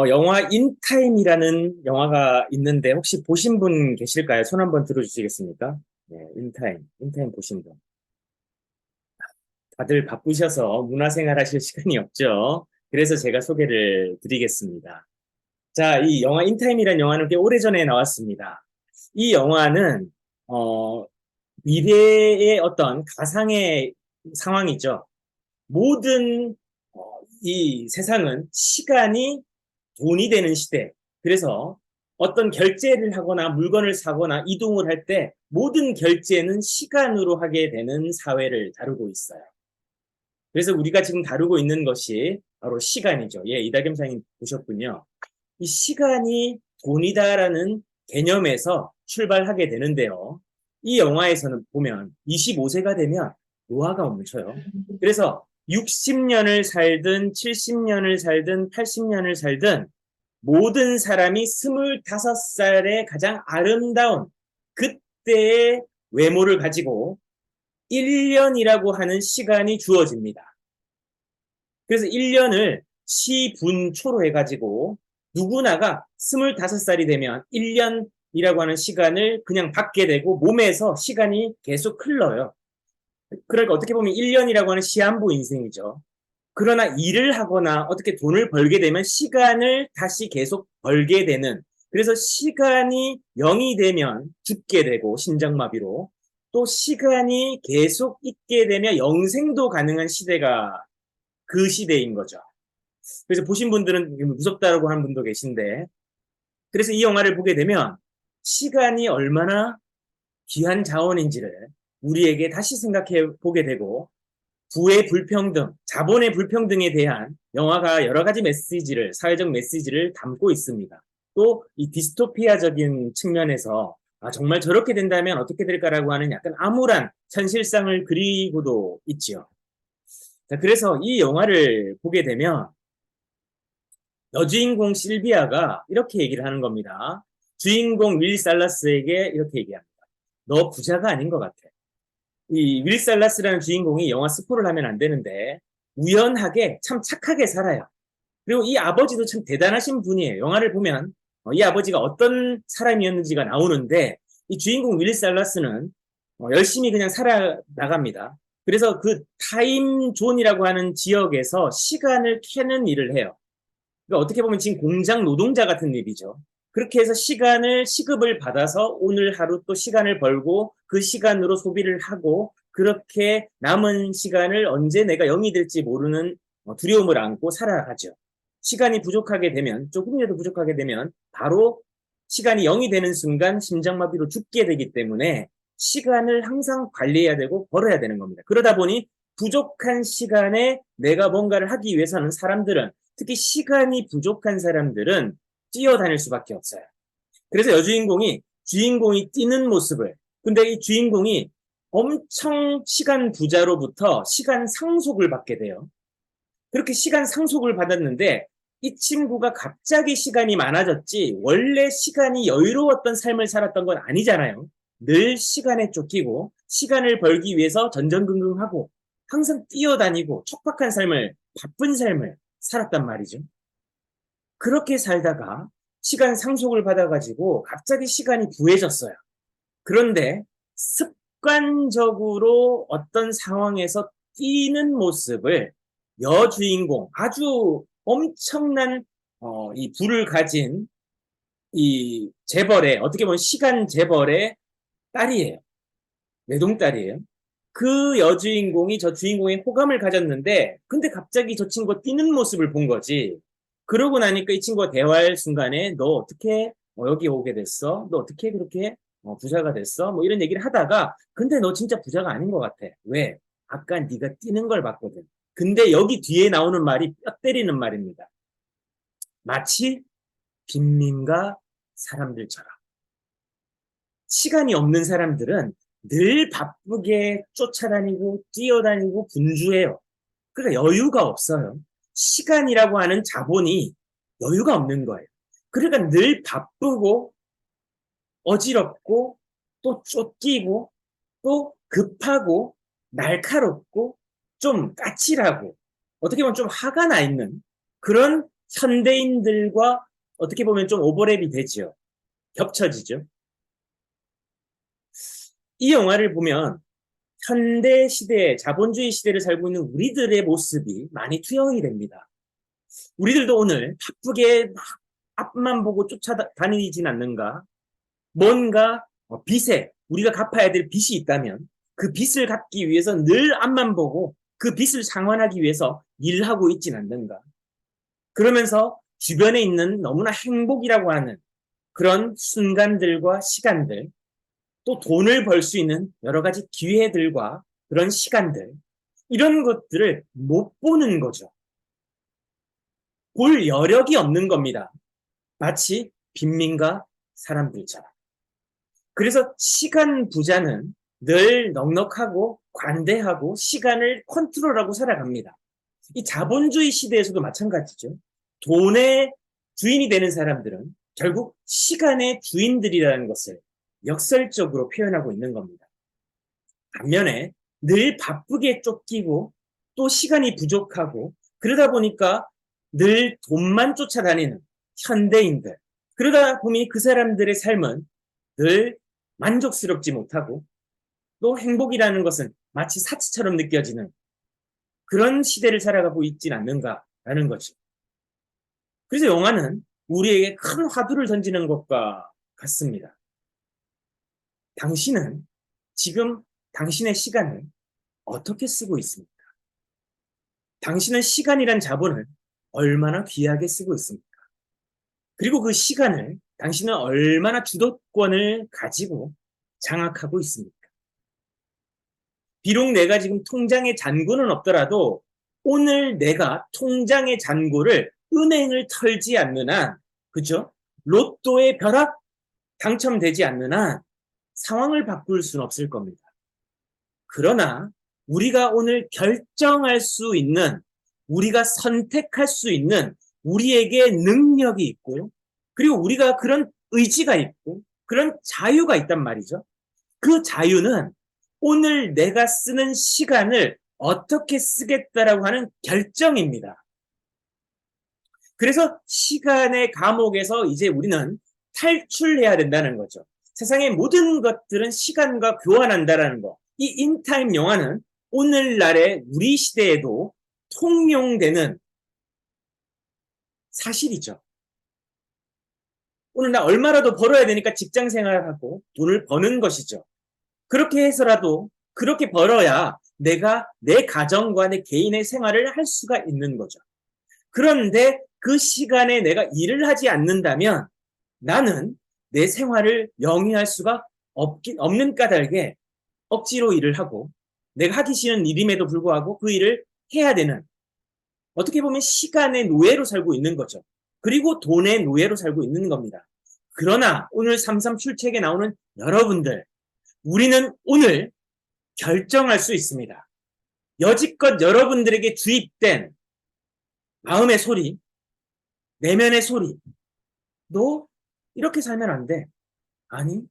영화 인타임이라는 영화가 있는데 혹시 보신 분 계실까요? 손 한번 들어주시겠습니까? 네, 인타임 보신 분. 다들 바쁘셔서 문화생활 하실 시간이 없죠. 그래서 제가 소개를 드리겠습니다. 자, 이 영화 인타임이라는 영화는 꽤 오래전에 나왔습니다. 이 영화는 미래의 어떤 가상의 상황이죠. 모든 이 세상은 시간이 돈이 되는 시대. 그래서 어떤 결제를 하거나 물건을 사거나 이동을 할 때 모든 결제는 시간으로 하게 되는 사회를 다루고 있어요. 그래서 우리가 지금 다루고 있는 것이 바로 시간이죠. 예, 이다겸 사님 보셨군요. 이 시간이 돈이다라는 개념에서 출발하게 되는데요. 이 영화에서는 보면 25세가 되면 노화가 멈춰요. 그래서 60년을 살든 70년을 살든 80년을 살든 모든 사람이 25살의 가장 아름다운 그때의 외모를 가지고 1년이라고 하는 시간이 주어집니다. 그래서 1년을 시분초로 해가지고 누구나가 25살이 되면 1년이라고 하는 시간을 그냥 받게 되고 몸에서 시간이 계속 흘러요. 그러니까 어떻게 보면 1년이라고 하는 시한부 인생이죠. 그러나 일을 하거나 어떻게 돈을 벌게 되면 시간을 다시 계속 벌게 되는, 그래서 시간이 0이 되면 죽게 되고 심장마비로, 또 시간이 계속 있게 되면 영생도 가능한 시대가 그 시대인 거죠. 그래서 보신 분들은 무섭다라고 하는 분도 계신데, 그래서 이 영화를 보게 되면 시간이 얼마나 귀한 자원인지를 우리에게 다시 생각해 보게 되고, 부의 불평등, 자본의 불평등에 대한 영화가 여러 가지 메시지를, 사회적 메시지를 담고 있습니다. 또 이 디스토피아적인 측면에서 정말 저렇게 된다면 어떻게 될까라고 하는 약간 암울한 현실상을 그리고도 있지요. 자, 그래서 이 영화를 보게 되면 여주인공 실비아가 이렇게 얘기를 하는 겁니다. 주인공 윌 살라스에게 이렇게 얘기합니다. 너 부자가 아닌 것 같아. 이 윌 살라스라는 주인공이 영화 스포를 하면 안 되는데 우연하게 참 착하게 살아요. 그리고 이 아버지도 참 대단하신 분이에요. 영화를 보면 이 아버지가 어떤 사람이었는지가 나오는데 이 주인공 윌 살라스는 열심히 그냥 살아나갑니다. 그래서 그 타임존이라고 하는 지역에서 시간을 캐는 일을 해요. 그러니까 어떻게 보면 지금 공장 노동자 같은 일이죠. 그렇게 해서 시급을 받아서 오늘 하루 또 시간을 벌고 그 시간으로 소비를 하고 그렇게 남은 시간을 언제 내가 0이 될지 모르는 두려움을 안고 살아가죠. 시간이 부족하게 되면, 조금이라도 부족하게 되면 바로 시간이 0이 되는 순간 심장마비로 죽게 되기 때문에 시간을 항상 관리해야 되고 벌어야 되는 겁니다. 그러다 보니 부족한 시간에 내가 뭔가를 하기 위해서는 사람들은, 특히 시간이 부족한 사람들은 뛰어다닐 수밖에 없어요. 그래서 주인공이 뛰는 모습을, 근데 이 주인공이 엄청 시간 부자로부터 시간 상속을 받게 돼요. 그렇게 시간 상속을 받았는데 이 친구가 갑자기 시간이 많아졌지 원래 시간이 여유로웠던 삶을 살았던 건 아니잖아요. 늘 시간에 쫓기고 시간을 벌기 위해서 전전긍긍하고 항상 뛰어다니고 촉박한 삶을, 바쁜 삶을 살았단 말이죠. 그렇게 살다가 시간 상속을 받아가지고 갑자기 시간이 부해졌어요. 그런데 습관적으로 어떤 상황에서 뛰는 모습을 여주인공, 아주 엄청난 이 부를 가진 이 재벌의, 어떻게 보면 시간 재벌의 딸이에요. 외동딸이에요. 그 여주인공이 저 주인공의 호감을 가졌는데, 근데 갑자기 저 친구가 뛰는 모습을 본 거지. 그러고 나니까 이 친구가 대화할 순간에 너 어떻게 여기 오게 됐어? 너 어떻게 그렇게 부자가 됐어? 뭐 이런 얘기를 하다가 근데 너 진짜 부자가 아닌 것 같아. 왜? 아까 네가 뛰는 걸 봤거든. 근데 여기 뒤에 나오는 말이 뼈 때리는 말입니다. 마치 빈민가 사람들처럼. 시간이 없는 사람들은 늘 바쁘게 쫓아다니고 뛰어다니고 분주해요. 그러니까 여유가 없어요. 시간이라고 하는 자본이 여유가 없는 거예요. 그러니까 늘 바쁘고 어지럽고 또 쫓기고 또 급하고 날카롭고 좀 까칠하고 어떻게 보면 좀 화가 나 있는 그런 현대인들과 어떻게 보면 좀 오버랩이 되죠. 겹쳐지죠. 이 영화를 보면 현대 시대, 자본주의 시대를 살고 있는 우리들의 모습이 많이 투영이 됩니다. 우리들도 오늘 바쁘게 막 앞만 보고 쫓아다니진 않는가? 뭔가 빚에 우리가 갚아야 될 빚이 있다면 그 빚을 갚기 위해서 늘 앞만 보고 그 빚을 상환하기 위해서 일하고 있진 않는가? 그러면서 주변에 있는 너무나 행복이라고 하는 그런 순간들과 시간들, 또 돈을 벌 수 있는 여러 가지 기회들과 그런 시간들, 이런 것들을 못 보는 거죠. 볼 여력이 없는 겁니다. 마치 빈민가 사람들처럼. 그래서 시간 부자는 늘 넉넉하고 관대하고 시간을 컨트롤하고 살아갑니다. 이 자본주의 시대에서도 마찬가지죠. 돈의 주인이 되는 사람들은 결국 시간의 주인들이라는 것을 역설적으로 표현하고 있는 겁니다. 반면에 늘 바쁘게 쫓기고 또 시간이 부족하고 그러다 보니까 늘 돈만 쫓아다니는 현대인들. 그러다 보니 그 사람들의 삶은 늘 만족스럽지 못하고 또 행복이라는 것은 마치 사치처럼 느껴지는 그런 시대를 살아가고 있진 않는가라는 거죠. 그래서 영화는 우리에게 큰 화두를 던지는 것과 같습니다. 당신은 지금 당신의 시간을 어떻게 쓰고 있습니까? 당신은 시간이란 자본을 얼마나 귀하게 쓰고 있습니까? 그리고 그 시간을 당신은 얼마나 주도권을 가지고 장악하고 있습니까? 비록 내가 지금 통장에 잔고는 없더라도 오늘 내가 통장의 잔고를 은행을 털지 않는 한, 그죠? 로또의 벼락 당첨되지 않는 한 상황을 바꿀 수는 없을 겁니다. 그러나 우리가 오늘 결정할 수 있는, 우리가 선택할 수 있는 우리에게 능력이 있고요. 그리고 우리가 그런 의지가 있고 그런 자유가 있단 말이죠. 그 자유는 오늘 내가 쓰는 시간을 어떻게 쓰겠다라고 하는 결정입니다. 그래서 시간의 감옥에서 이제 우리는 탈출해야 된다는 거죠. 세상의 모든 것들은 시간과 교환한다라는 거. 이 인타임 영화는 오늘날의 우리 시대에도 통용되는 사실이죠. 오늘 나 얼마라도 벌어야 되니까 직장 생활하고 돈을 버는 것이죠. 그렇게 해서라도 그렇게 벌어야 내가 내 가정과 내 개인의 생활을 할 수가 있는 거죠. 그런데 그 시간에 내가 일을 하지 않는다면 나는 내 생활을 영위할 수가 없는 까닭에 억지로 일을 하고 내가 하기 싫은 일임에도 불구하고 그 일을 해야 되는, 어떻게 보면 시간의 노예로 살고 있는 거죠. 그리고 돈의 노예로 살고 있는 겁니다. 그러나 오늘 3.3 출첵에 나오는 여러분들, 우리는 오늘 결정할 수 있습니다. 여지껏 여러분들에게 주입된 마음의 소리, 내면의 소리, 너 이렇게 살면 안 돼. 아니,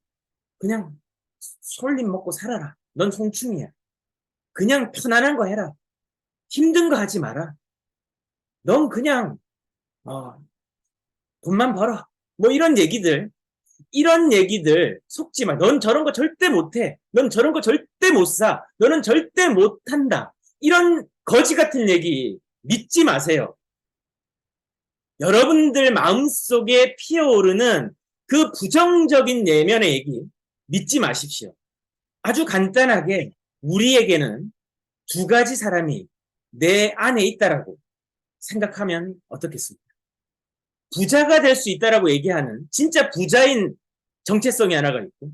그냥 솔잎 먹고 살아라. 넌 송충이야. 그냥 편안한 거 해라. 힘든 거 하지 마라. 넌 그냥 돈만 벌어. 뭐 이런 얘기들 속지 마. 넌 저런 거 절대 못해. 넌 저런 거 절대 못 사. 너는 절대 못한다. 이런 거지 같은 얘기 믿지 마세요. 여러분들 마음속에 피어오르는 그 부정적인 내면의 얘기 믿지 마십시오. 아주 간단하게 우리에게는 두 가지 사람이 내 안에 있다라고 생각하면 어떻겠습니까? 부자가 될 수 있다라고 얘기하는 진짜 부자인 정체성이 하나가 있고,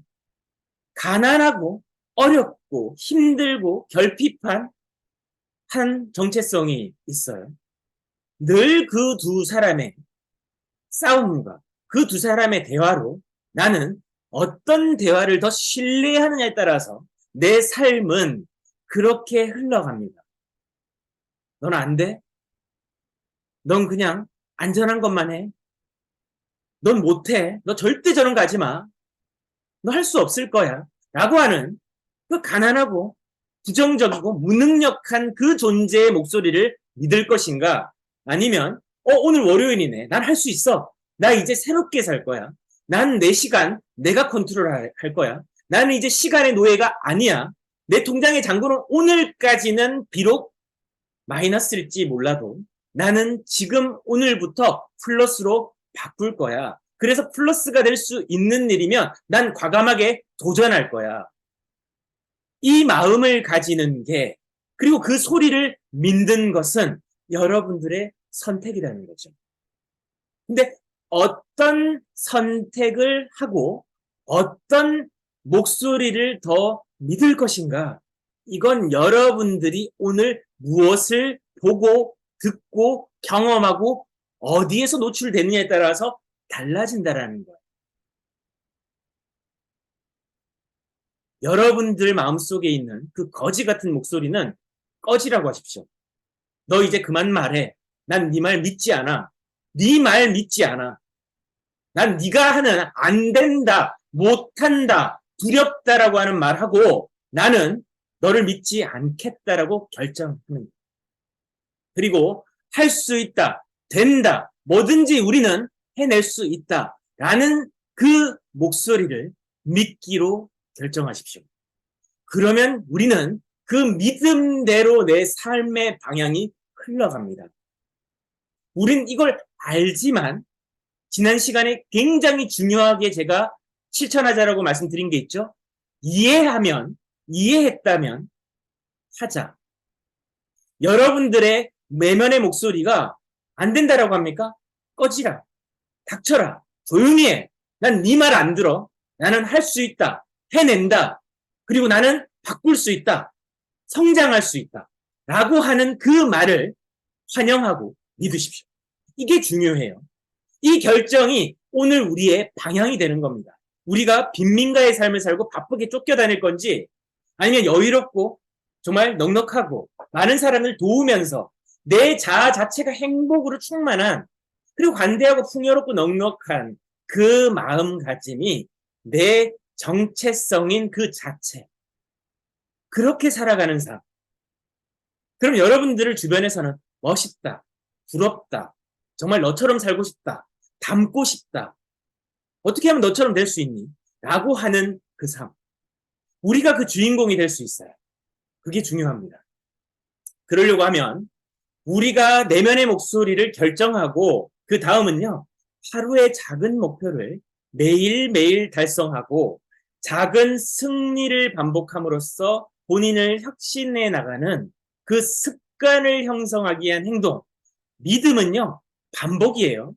가난하고 어렵고 힘들고 결핍한 한 정체성이 있어요. 늘 그 두 사람의 싸움과 그 두 사람의 대화로 나는 어떤 대화를 더 신뢰하느냐에 따라서 내 삶은 그렇게 흘러갑니다. 넌 안 돼? 넌 그냥 안전한 것만 해? 넌 못해? 너 절대 저런 거 하지 마. 너 할 수 없을 거야. 라고 하는 그 가난하고 부정적이고 무능력한 그 존재의 목소리를 믿을 것인가? 아니면 오늘 월요일이네. 난 할 수 있어. 나 이제 새롭게 살 거야. 난 내 시간 내가 컨트롤할 거야. 나는 이제 시간의 노예가 아니야. 내 통장의 잔고는 오늘까지는 비록 마이너스일지 몰라도 나는 지금 오늘부터 플러스로 바꿀 거야. 그래서 플러스가 될 수 있는 일이면 난 과감하게 도전할 거야. 이 마음을 가지는 게, 그리고 그 소리를 믿는 것은 여러분들의 선택이라는 거죠. 근데 어떤 선택을 하고 어떤 목소리를 더 믿을 것인가? 이건 여러분들이 오늘 무엇을 보고 듣고 경험하고 어디에서 노출되느냐에 따라서 달라진다라는 거예요. 여러분들 마음속에 있는 그 거지 같은 목소리는 꺼지라고 하십시오. 너 이제 그만 말해. 난 네 말 믿지 않아. 네 말 믿지 않아. 난 네가 하는 안 된다, 못한다, 두렵다라고 하는 말하고 나는 너를 믿지 않겠다라고 결정합니다. 그리고 할 수 있다, 된다, 뭐든지 우리는 해낼 수 있다라는 그 목소리를 믿기로 결정하십시오. 그러면 우리는 그 믿음대로 내 삶의 방향이 흘러갑니다. 우린 이걸 알지만 지난 시간에 굉장히 중요하게 제가 실천하자라고 말씀드린 게 있죠. 이해했다면 하자. 여러분들의 내면의 목소리가 안 된다라고 합니까? 꺼지라. 닥쳐라. 조용히 해. 난 네 말 안 들어. 나는 할 수 있다. 해낸다. 그리고 나는 바꿀 수 있다. 성장할 수 있다. 라고 하는 그 말을 환영하고 믿으십시오. 이게 중요해요. 이 결정이 오늘 우리의 방향이 되는 겁니다. 우리가 빈민가의 삶을 살고 바쁘게 쫓겨다닐 건지, 아니면 여유롭고 정말 넉넉하고 많은 사람을 도우면서 내 자아 자체가 행복으로 충만한, 그리고 관대하고 풍요롭고 넉넉한 그 마음가짐이 내 정체성인 그 자체, 그렇게 살아가는 삶. 그럼 여러분들을 주변에서는 멋있다, 부럽다, 정말 너처럼 살고 싶다, 닮고 싶다, 어떻게 하면 너처럼 될 수 있니? 라고 하는 그 삶. 우리가 그 주인공이 될 수 있어요. 그게 중요합니다. 그러려고 하면 우리가 내면의 목소리를 결정하고, 그 다음은요, 하루의 작은 목표를 매일매일 달성하고 작은 승리를 반복함으로써 본인을 혁신해 나가는 그 습관을 형성하기 위한 행동. 믿음은요, 반복이에요.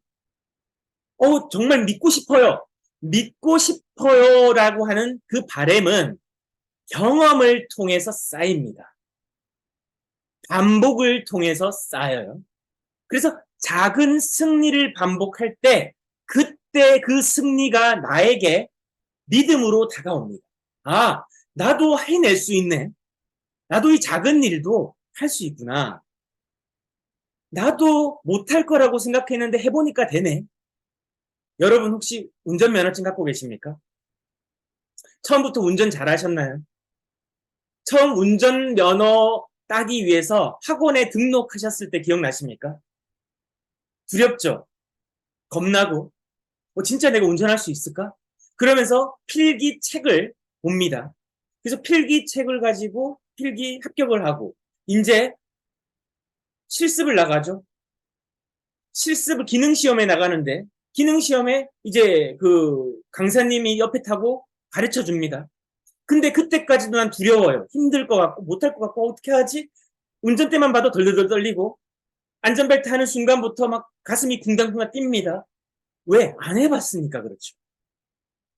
정말 믿고 싶어요. 믿고 싶어요 라고 하는 그 바램은 경험을 통해서 쌓입니다. 반복을 통해서 쌓여요. 그래서 작은 승리를 반복할 때 그때 그 승리가 나에게 믿음으로 다가옵니다. 아, 나도 해낼 수 있네. 나도 이 작은 일도 할 수 있구나. 나도 못할 거라고 생각했는데 해보니까 되네. 여러분 혹시 운전면허증 갖고 계십니까? 처음부터 운전 잘하셨나요? 처음 운전면허 따기 위해서 학원에 등록하셨을 때 기억나십니까? 두렵죠? 겁나고 진짜 내가 운전할 수 있을까? 그러면서 필기책을 봅니다. 그래서 필기책을 가지고 필기 합격을 하고 이제 실습을 나가죠. 실습을 기능시험에 나가는데 기능시험에 이제 그 강사님이 옆에 타고 가르쳐 줍니다. 근데 그때까지도 난 두려워요. 힘들 것 같고 못할 것 같고 어떻게 하지? 운전대만 봐도 덜덜덜 떨리고 안전벨트 하는 순간부터 막 가슴이 쿵당쿵당 뜁니다. 왜? 안 해봤으니까 그렇죠.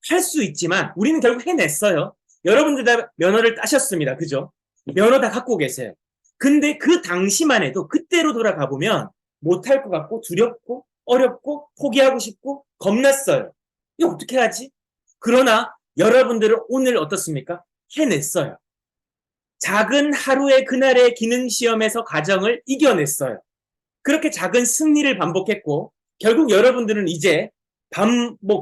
할 수 있지만 우리는 결국 해냈어요. 여러분들 다 면허를 따셨습니다. 그죠? 면허 다 갖고 계세요. 근데 그 당시만 해도 그때로 돌아가 보면 못할 것 같고 두렵고 어렵고 포기하고 싶고 겁났어요. 이거 어떻게 하지? 그러나 여러분들은 오늘 어떻습니까? 해냈어요. 작은 하루의 그날의 기능시험에서 과정을 이겨냈어요. 그렇게 작은 승리를 반복했고 결국 여러분들은 이제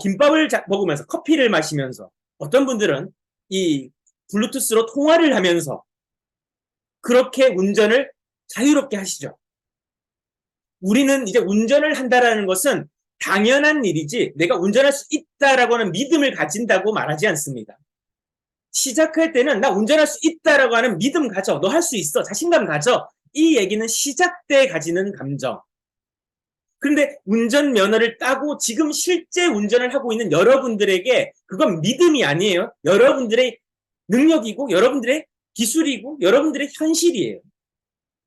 김밥을 먹으면서 커피를 마시면서 어떤 분들은 이 블루투스로 통화를 하면서 그렇게 운전을 자유롭게 하시죠. 우리는 이제 운전을 한다라는 것은 당연한 일이지 내가 운전할 수 있다라고 하는 믿음을 가진다고 말하지 않습니다. 시작할 때는 나 운전할 수 있다라고 하는 믿음 가져. 너 할 수 있어. 자신감 가져. 이 얘기는 시작 때 가지는 감정. 그런데 운전면허를 따고 지금 실제 운전을 하고 있는 여러분들에게 그건 믿음이 아니에요. 여러분들의 능력이고 여러분들의 기술이고 여러분들의 현실이에요.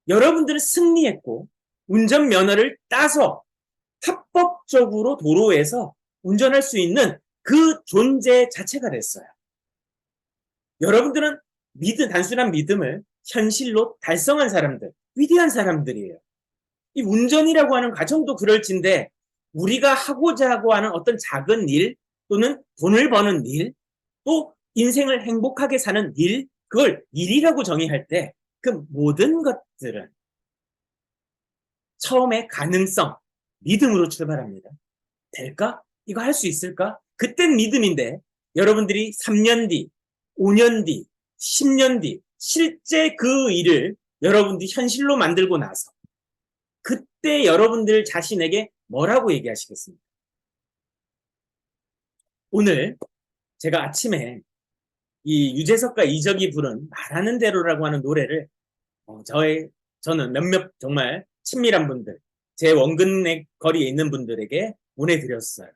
여러분들은 승리했고 운전면허를 따서 합법적으로 도로에서 운전할 수 있는 그 존재 자체가 됐어요. 여러분들은 단순한 믿음을 현실로 달성한 사람들, 위대한 사람들이에요. 이 운전이라고 하는 과정도 그럴진데 우리가 하고자 하는 어떤 작은 일 또는 돈을 버는 일, 또 인생을 행복하게 사는 일, 그걸 일이라고 정의할 때 그 모든 것들은 처음에 가능성, 믿음으로 출발합니다. 될까? 이거 할 수 있을까? 그땐 믿음인데 여러분들이 3년 뒤, 5년 뒤, 10년 뒤 실제 그 일을 여러분들이 현실로 만들고 나서 그때 여러분들 자신에게 뭐라고 얘기하시겠습니까? 오늘 제가 아침에 이 유재석과 이적이 부른 말하는 대로라고 하는 노래를 저는 몇몇 정말 친밀한 분들, 제 원근의 거리에 있는 분들에게 보내드렸어요.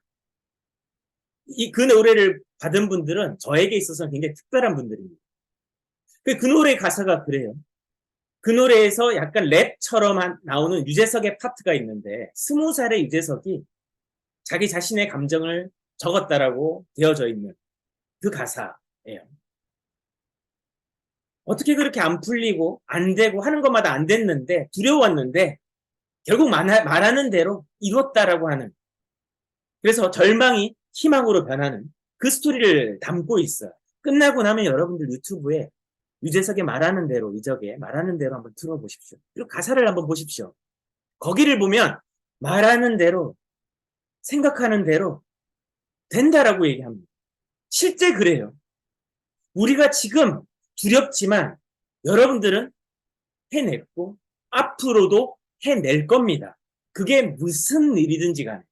그 노래를 받은 분들은 저에게 있어서 굉장히 특별한 분들입니다. 그 노래 가사가 그래요. 그 노래에서 약간 랩처럼 나오는 유재석의 파트가 있는데 20살의 유재석이 자기 자신의 감정을 적었다라고 되어져 있는 그 가사예요. 어떻게 그렇게 안 풀리고 안 되고 하는 것마다 안 됐는데 두려웠는데 결국 말하는 대로 이뤘다라고 하는, 그래서 절망이 희망으로 변하는 그 스토리를 담고 있어요. 끝나고 나면 여러분들 유튜브에 유재석의 말하는 대로, 이적의 말하는 대로 한번 들어보십시오. 그리고 가사를 한번 보십시오. 거기를 보면 말하는 대로, 생각하는 대로 된다라고 얘기합니다. 실제 그래요. 우리가 지금 두렵지만 여러분들은 해냈고 앞으로도 해낼 겁니다. 그게 무슨 일이든지 간에.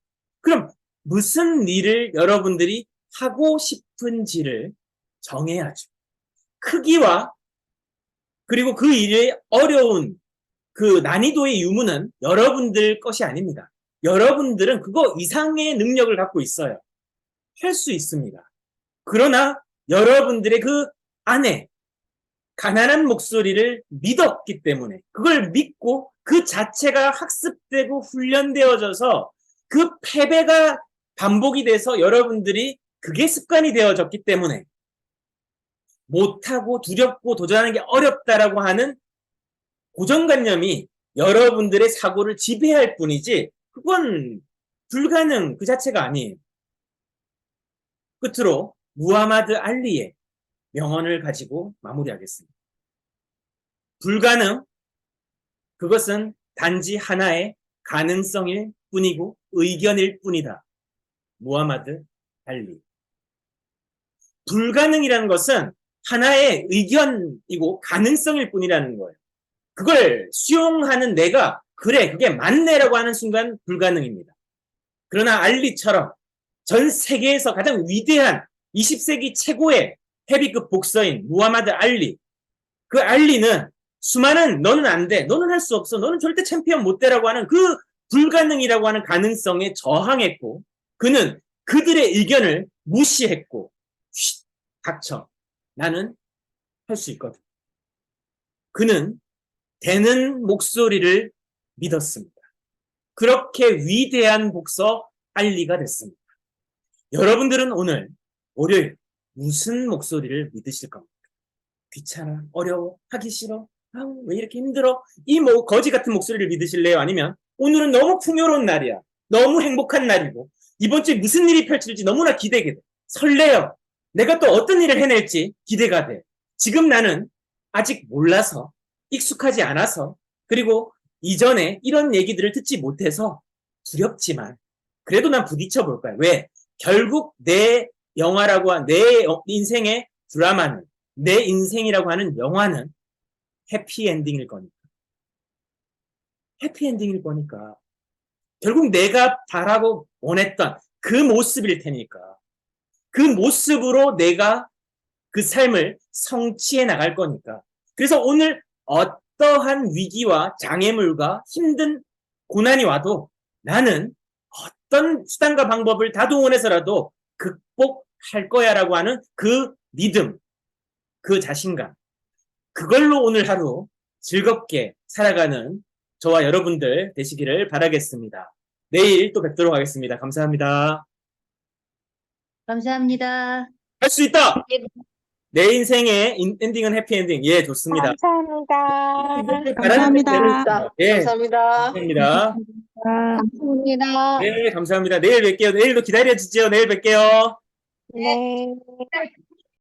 그럼 무슨 일을 여러분들이 하고 싶은지를 정해야죠. 크기와 그리고 그 일의 어려운 그 난이도의 유무는 여러분들 것이 아닙니다. 여러분들은 그거 이상의 능력을 갖고 있어요. 할 수 있습니다. 그러나 여러분들의 그 안에 가난한 목소리를 믿었기 때문에, 그걸 믿고 그 자체가 학습되고 훈련되어져서 그 패배가 반복이 돼서 여러분들이 그게 습관이 되어졌기 때문에 못하고 두렵고 도전하는 게 어렵다라고 하는 고정관념이 여러분들의 사고를 지배할 뿐이지 그건 불가능 그 자체가 아니에요. 끝으로 무하마드 알리의 명언을 가지고 마무리하겠습니다. 불가능, 그것은 단지 하나의 가능성일 뿐이고 의견일 뿐이다. 무하마드 알리. 불가능이라는 것은 하나의 의견이고 가능성일 뿐이라는 거예요. 그걸 수용하는 내가 그래 그게 맞네라고 하는 순간 불가능입니다. 그러나 알리처럼 전 세계에서 가장 위대한 20세기 최고의 헤비급 복서인 무하마드 알리, 그 알리는 수많은 너는 안 돼, 너는 할 수 없어, 너는 절대 챔피언 못 되라고 하는 그 불가능이라고 하는 가능성에 저항했고 그는 그들의 의견을 무시했고 닥쳐, 나는 할 수 있거든. 그는 되는 목소리를 믿었습니다. 그렇게 위대한 복서 알리가 됐습니다. 여러분들은 오늘 월요일 무슨 목소리를 믿으실 겁니까? 귀찮아, 어려워, 하기 싫어, 아우, 왜 이렇게 힘들어? 이 거지 같은 목소리를 믿으실래요? 아니면 오늘은 너무 풍요로운 날이야. 너무 행복한 날이고 이번 주에 무슨 일이 펼쳐질지 너무나 기대게 돼. 설레요. 내가 또 어떤 일을 해낼지 기대가 돼. 지금 나는 아직 몰라서, 익숙하지 않아서, 그리고 이전에 이런 얘기들을 듣지 못해서 두렵지만 그래도 난 부딪혀 볼 거야. 왜? 결국 내 영화라고 내 인생의 드라마는, 내 인생이라고 하는 영화는 해피엔딩일 거니까. 해피엔딩일 거니까. 결국 내가 바라고 원했던 그 모습일 테니까. 그 모습으로 내가 그 삶을 성취해 나갈 거니까. 그래서 오늘 어떠한 위기와 장애물과 힘든 고난이 와도 나는 어떤 수단과 방법을 다 동원해서라도 극복할 거야라고 하는 그 믿음, 그 자신감. 그걸로 오늘 하루 즐겁게 살아가는 저와 여러분들 되시기를 바라겠습니다. 내일 또 뵙도록 하겠습니다. 감사합니다. 감사합니다. 할 수 있다! 예. 내 인생의 엔딩은 해피엔딩. 예, 좋습니다. 감사합니다. 감사합니다. 재밌다. 예, 감사합니다. 감사합니다. 감사합니다. 네, 감사합니다. 내일 뵐게요. 내일도 기다려주죠. 내일 뵐게요. 네.